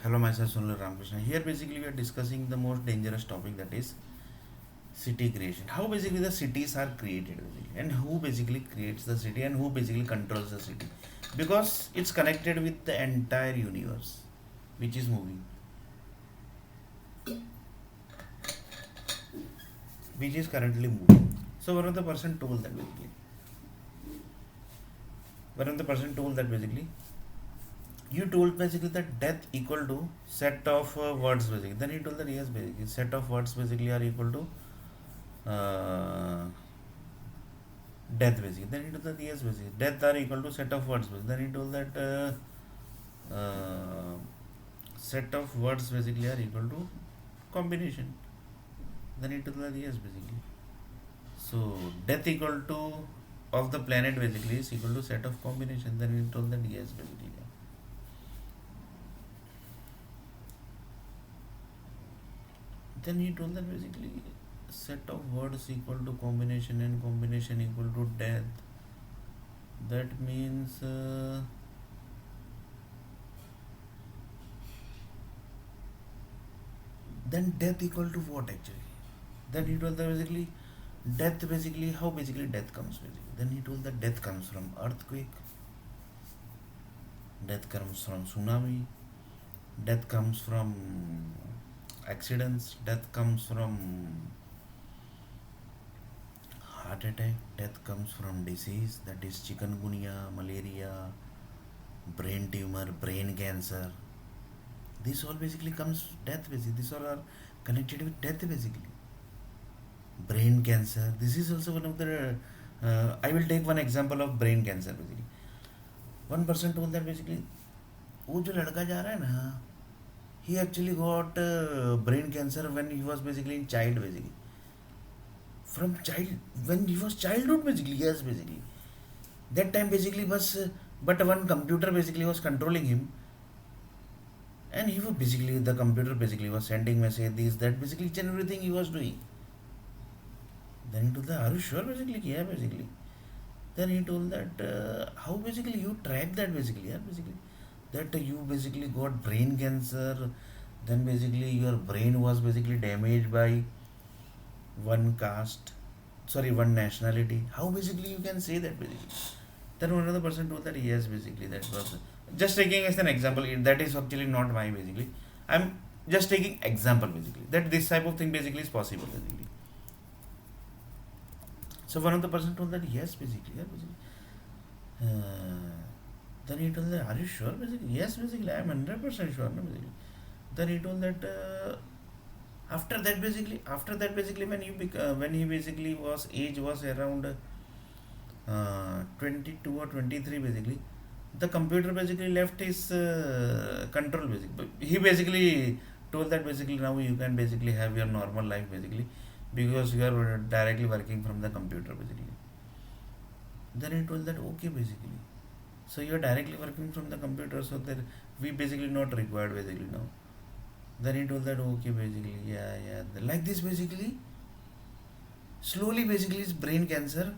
Hello, myself Sunil Ramakrishna. Here, basically, we are discussing the most dangerous topic, that is city creation. How basically the cities are created, basically, and who basically creates the city and who basically controls the city, because it's connected with the entire universe, which is moving, which is currently moving. So one of the person told that basically, one of the person told that basically, you told basically that death equal to set of words basically. Then he told that yes, basically set of words basically are equal to uh, death basically. Then he told that yes, basically death are equal to set of words basically. Then he told that set of words basically are equal to combination. Then he told that yes, basically. So death equal to of the planet basically is equal to set of combination. Then he told that yes, basically. Then he told that basically set of words equal to combination and combination equal to death. That means then death equal to what actually? Then he told that basically death basically how basically death comes basically. Then he told that death comes from earthquake, death comes from tsunami, death comes from accidents, death comes from heart attack, death comes from disease, that is chikungunya, malaria, brain tumor, brain cancer. This all basically comes death basically. This all are connected with death basically. Brain cancer. This is also one of the. I will take one example of brain cancer basically. One person told that basically, वो जो लड़का जा रहा है ना, he actually got brain cancer when he was basically in child basically. From child, when he was childhood basically, yes basically. That time basically was, but one computer basically was controlling him, and he was basically the computer basically was sending message this that basically each and everything he was doing. Then he told that, are you sure basically? Yeah, basically. Then he told that how basically you track that basically, yeah, basically that you basically got brain cancer, then basically your brain was basically damaged by one caste, sorry, one nationality. How basically you can say that basically? Then another person told that yes, basically that was just taking as an example. That is actually not my basically. I'm just taking example basically that this type of thing basically is possible basically. So one of the person told that yes, basically, yeah, basically. Then he told that, are you sure? Basically, yes, basically, I am 100% sure. No, basically. Then he told that after that basically when he basically was age was around 22 or 23 basically, the computer basically left his control basically. He basically told that basically now you can basically have your normal life basically because you are directly working from the computer basically. Then he told that okay basically. So you are directly working from the computer, so that we basically not required basically now. Then he told that okay basically, yeah, yeah. Like this basically, slowly basically his brain cancer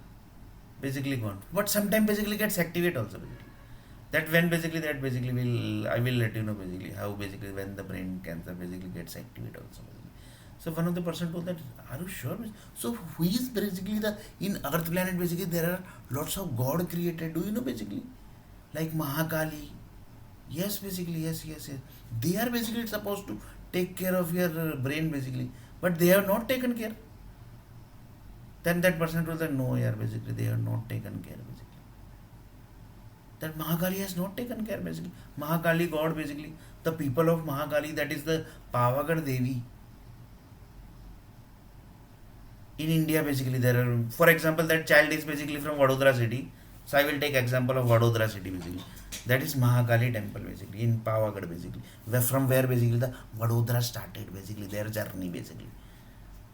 basically gone. But sometime basically gets activate also basically. That when basically that basically will I will let you know basically how basically when the brain cancer basically gets activate also basically. So one of the person told that, are you sure? So who is basically the in Earth planet basically there are lots of God created. Do you know basically? Like Mahakali. Yes, basically, yes. They are basically supposed to take care of your brain basically, but they have not taken care. Then that person told that no, yeah, basically they have not taken care basically. That Mahakali has not taken care basically. Mahakali God basically, the people of Mahakali, that is the Pavagar Devi. In India basically there are, for example, that child is basically from Vadodara city. So I will take example of Vadodara city basically. That is Mahakali temple basically in Pavagadh basically. From where basically the Vadodara started basically their journey basically.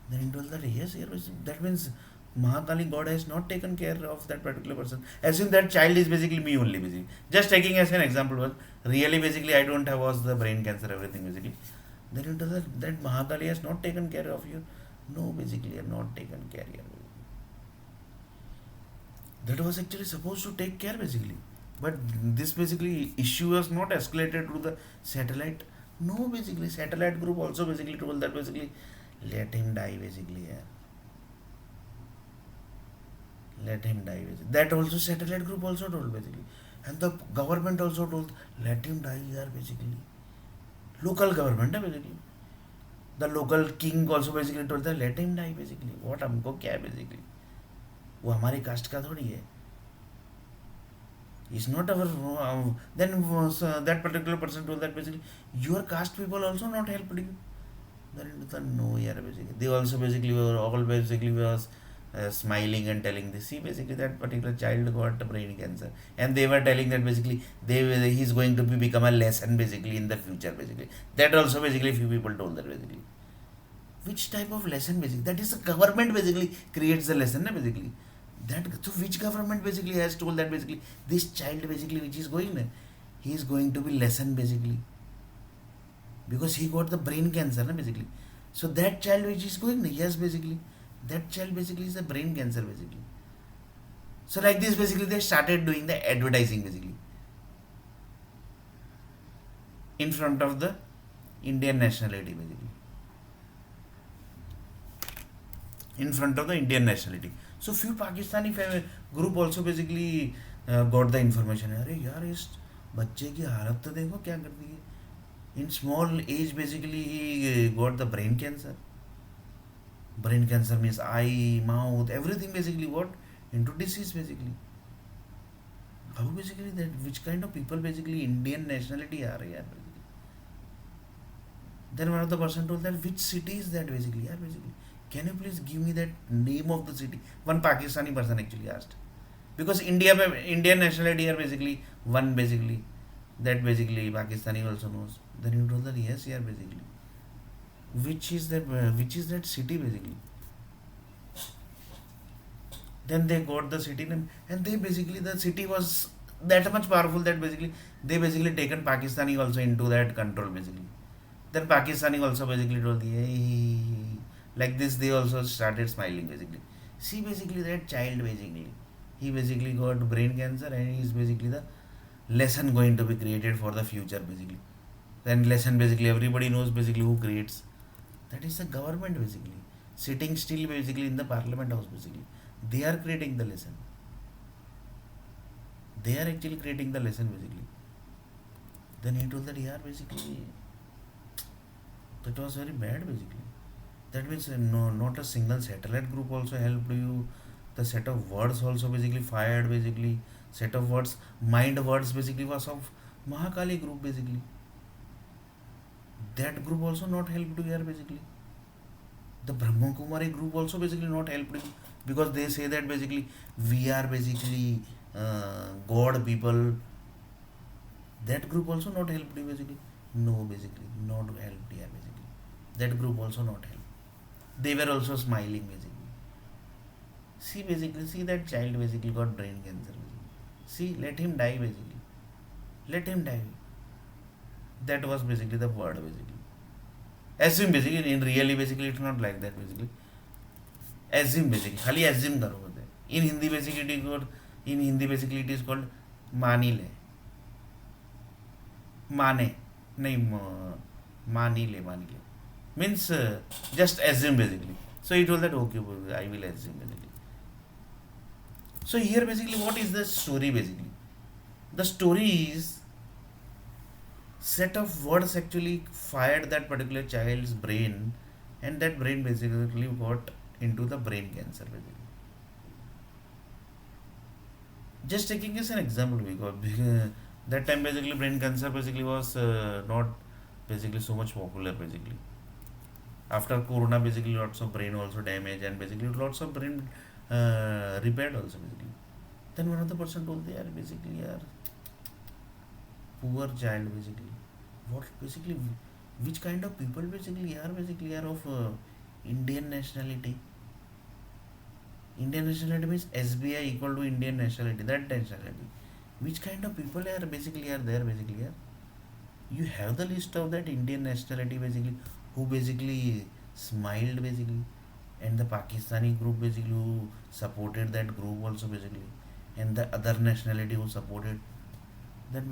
Then he told that yes, here that means Mahakali God has not taken care of that particular person. Assume that child is basically me only basically. Just taking as an example was really basically I don't have was the brain cancer everything basically. Then he told that Mahakali has not taken care of you. No, basically I have not taken care here. That was actually supposed to take care basically, but this basically issue was not escalated to the satellite. No, basically satellite group also basically told that basically let him die basically, yeah. Let him die basically. That also satellite group also told basically. And the government also told let him die, yeah, basically. Local government basically. The local king also basically told that let him die basically. What हमको क्या है basically? वो हमारी cast का थोड़ी है. It's not our. Then was, that particular person told that basically your caste people also not helped you. Then it was no, yeah, basically they also basically were all basically was smiling and telling this. See, basically that particular child got brain cancer, and they were telling that basically he's going to become a lesson basically in the future basically. That also basically few people told that basically. Which type of lesson basically? That is the government basically creates the lesson, na, basically. That so which government basically has told that basically this child basically which is going there, he is going to be lesson basically because he got the brain cancer, na, basically. So that child which is going there, yes, basically that child basically is a brain cancer basically. So like this basically they started doing the advertising basically in front of the Indian nationality basically, in front of the Indian nationality. So few Pakistani group also basically got the information. अरे यार इस बच्चे की हालत तो देखो क्या कर दी है. In small age basically he got the brain cancer. Brain cancer means eye, mouth, everything basically got into disease basically. How basically that which kind of people basically Indian nationality are यार basically. Then one of the person told that which city is that basically यार basically. Can you please give me that name of the city? One Pakistani person actually asked. Because Indian nationality are basically one basically. That basically Pakistani also knows. Then he told that yes, yeah, basically. Which is that city basically? Then they got the city name and they basically the city was that much powerful that basically they basically taken Pakistani also into that control basically. Then Pakistani also basically told hey, like this they also started smiling basically. See basically that child basically he basically got brain cancer and he is basically the lesson going to be created for the future basically. Then lesson basically everybody knows basically who creates. That is the government basically sitting still basically in the parliament house basically. They are creating the lesson. They are actually creating the lesson basically. Then he told that yeah basically that was very bad basically. That means no, not a single satellite group also helped you. The set of words also basically fired basically. Set of words, mind words basically was of Mahakali group basically. That group also not helped you here basically. The Brahma Kumari group also basically not helped you because they say that basically we are basically God people. That group also not helped you basically. No, basically not helped here basically. That group also not helped. They were also smiling basically. See basically, see that child basically got brain cancer basically. See, let him die basically. Let him die. That was basically the word basically. Assume basically, in really basically it's not like that basically. Assume basically. खाली assume करो बोलते हैं. In Hindi basically it is called, in Hindi basically it is called मानी ले. माने नहीं मानी ले means just assume basically. So he told that okay I will assume basically. So here basically what is the story basically? The story is set of words actually fired that particular child's brain and that brain basically got into the brain cancer basically. Just taking as an example because that time basically brain cancer basically was not basically so much popular basically. After corona basically lots of brain also damage and basically lots of brain repaired also basically. Then one of the person told they are basically are poor child basically. What basically which kind of people basically are of Indian nationality. Indian nationality means SBI equal to Indian nationality, that nationality. Which kind of people are basically are there basically are? You have the list of that Indian nationality basically who basically smiled basically and the Pakistani group basically who supported that group also basically and the other nationality who supported.